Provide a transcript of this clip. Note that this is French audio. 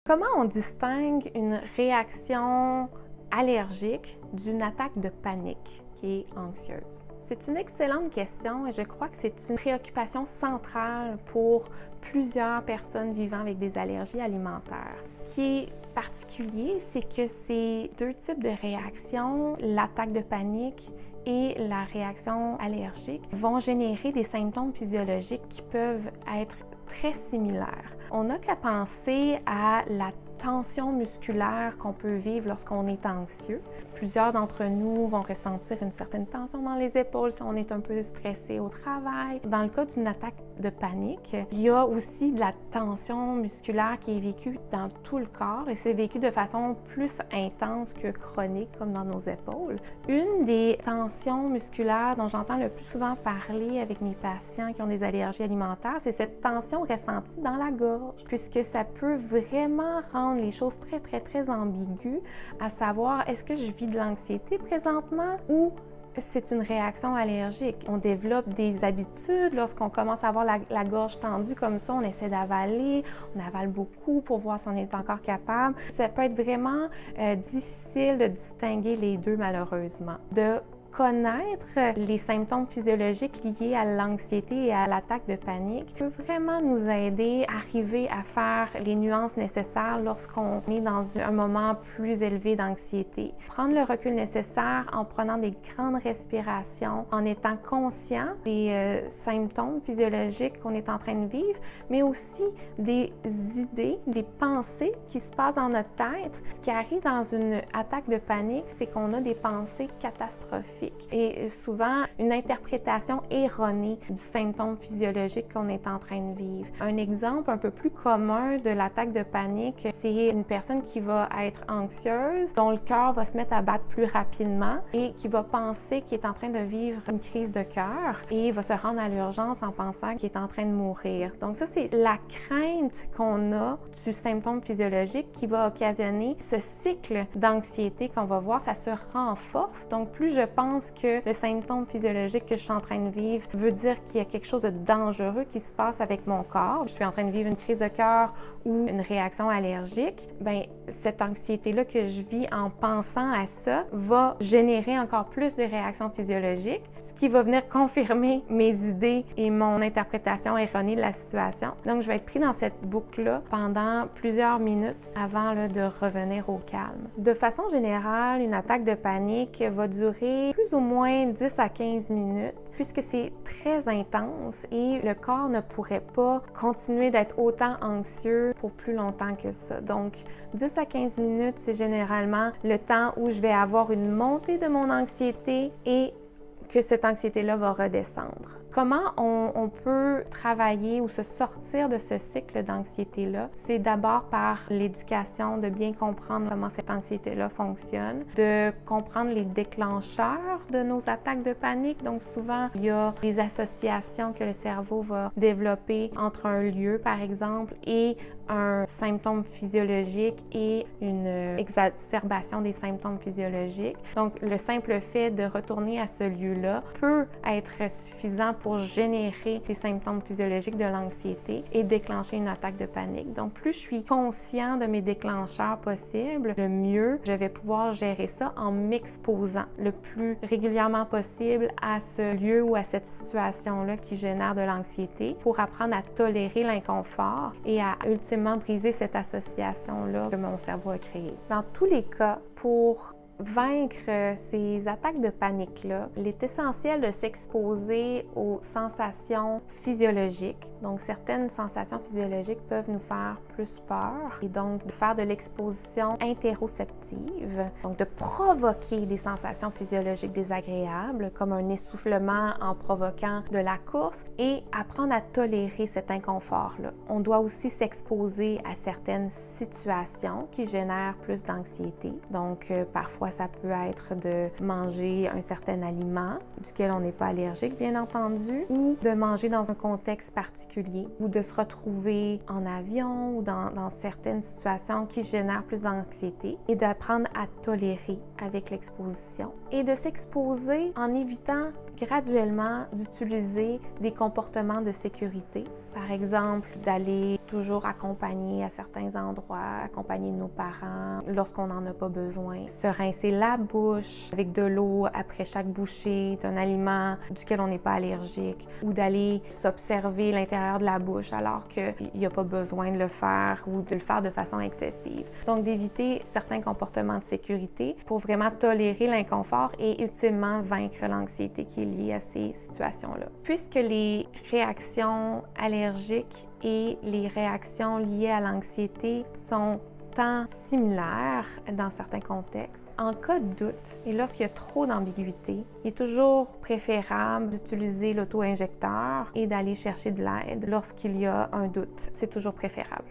Comment on distingue une réaction allergique d'une attaque de panique qui est anxieuse? C'est une excellente question et je crois que c'est une préoccupation centrale pour plusieurs personnes vivant avec des allergies alimentaires. Ce qui est particulier, c'est que ces deux types de réactions, l'attaque de panique et la réaction allergique, vont générer des symptômes physiologiques qui peuvent être très similaires. On n'a qu'à penser à la tension musculaire qu'on peut vivre lorsqu'on est anxieux. Plusieurs d'entre nous vont ressentir une certaine tension dans les épaules si on est un peu stressé au travail. Dans le cas d'une attaque de panique, il y a aussi de la tension musculaire qui est vécue dans tout le corps et c'est vécu de façon plus intense que chronique, comme dans nos épaules. Une des tensions musculaires dont j'entends le plus souvent parler avec mes patients qui ont des allergies alimentaires, c'est cette tension ressentie dans la gorge, puisque ça peut vraiment rendre les choses très ambiguës, à savoir, est-ce que je vis de l'anxiété présentement ou c'est une réaction allergique? On développe des habitudes lorsqu'on commence à avoir la gorge tendue comme ça, on essaie d'avaler, on avale beaucoup pour voir si on est encore capable. Ça peut être vraiment difficile de distinguer les deux malheureusement. De connaître les symptômes physiologiques liés à l'anxiété et à l'attaque de panique peut vraiment nous aider à arriver à faire les nuances nécessaires lorsqu'on est dans un moment plus élevé d'anxiété. Prendre le recul nécessaire en prenant des grandes respirations, en étant conscient des symptômes physiologiques qu'on est en train de vivre, mais aussi des idées, des pensées qui se passent dans notre tête. Ce qui arrive dans une attaque de panique, c'est qu'on a des pensées catastrophiques et souvent une interprétation erronée du symptôme physiologique qu'on est en train de vivre. Un exemple un peu plus commun de l'attaque de panique, c'est une personne qui va être anxieuse, dont le cœur va se mettre à battre plus rapidement et qui va penser qu'il est en train de vivre une crise de cœur et va se rendre à l'urgence en pensant qu'il est en train de mourir. Donc ça, c'est la crainte qu'on a du symptôme physiologique qui va occasionner ce cycle d'anxiété qu'on va voir, ça se renforce. Donc plus je pense que le symptôme physiologique que je suis en train de vivre veut dire qu'il y a quelque chose de dangereux qui se passe avec mon corps. Je suis en train de vivre une crise de cœur ou une réaction allergique. Bien, cette anxiété-là que je vis en pensant à ça va générer encore plus de réactions physiologiques, ce qui va venir confirmer mes idées et mon interprétation erronée de la situation. Donc, je vais être pris dans cette boucle-là pendant plusieurs minutes avant de revenir au calme. De façon générale, une attaque de panique va durer plus ou moins 10 à 15 minutes puisque c'est très intense et le corps ne pourrait pas continuer d'être autant anxieux pour plus longtemps que ça. Donc, 10 à 15 minutes, c'est généralement le temps où je vais avoir une montée de mon anxiété et que cette anxiété-là va redescendre. Comment on peut travailler ou se sortir de ce cycle d'anxiété-là? C'est d'abord par l'éducation, de bien comprendre comment cette anxiété-là fonctionne, de comprendre les déclencheurs de nos attaques de panique. Donc souvent, il y a des associations que le cerveau va développer entre un lieu, par exemple, et un symptôme physiologique et une exacerbation des symptômes physiologiques. Donc, le simple fait de retourner à ce lieu-là peut être suffisant pour générer des symptômes physiologiques de l'anxiété et déclencher une attaque de panique. Donc, plus je suis conscient de mes déclencheurs possibles, le mieux je vais pouvoir gérer ça en m'exposant le plus régulièrement possible à ce lieu ou à cette situation-là qui génère de l'anxiété pour apprendre à tolérer l'inconfort et à ultimement briser cette association-là que mon cerveau a créée. Dans tous les cas, pour vaincre ces attaques de panique-là, il est essentiel de s'exposer aux sensations physiologiques. Donc, certaines sensations physiologiques peuvent nous faire plus peur et donc de faire de l'exposition interoceptive, donc de provoquer des sensations physiologiques désagréables comme un essoufflement en provoquant de la course et apprendre à tolérer cet inconfort-là. On doit aussi s'exposer à certaines situations qui génèrent plus d'anxiété. Donc, parfois, ça peut être de manger un certain aliment duquel on n'est pas allergique, bien entendu, ou de manger dans un contexte particulier, ou de se retrouver en avion ou dans certaines situations qui génèrent plus d'anxiété et d'apprendre à tolérer avec l'exposition et de s'exposer en évitant graduellement d'utiliser des comportements de sécurité Par exemple, d'aller toujours accompagner à certains endroits, accompagner nos parents lorsqu'on n'en a pas besoin. Se rincer la bouche avec de l'eau après chaque bouchée d'un aliment duquel on n'est pas allergique. Ou d'aller s'observer l'intérieur de la bouche alors qu'il n'y a pas besoin de le faire ou de le faire de façon excessive. Donc, d'éviter certains comportements de sécurité pour vraiment tolérer l'inconfort et ultimement vaincre l'anxiété qui est liée à ces situations-là. Puisque les réactions allergiques et les réactions liées à l'anxiété sont tant similaires dans certains contextes, en cas de doute et lorsqu'il y a trop d'ambiguïté, il est toujours préférable d'utiliser l'auto-injecteur et d'aller chercher de l'aide lorsqu'il y a un doute. C'est toujours préférable.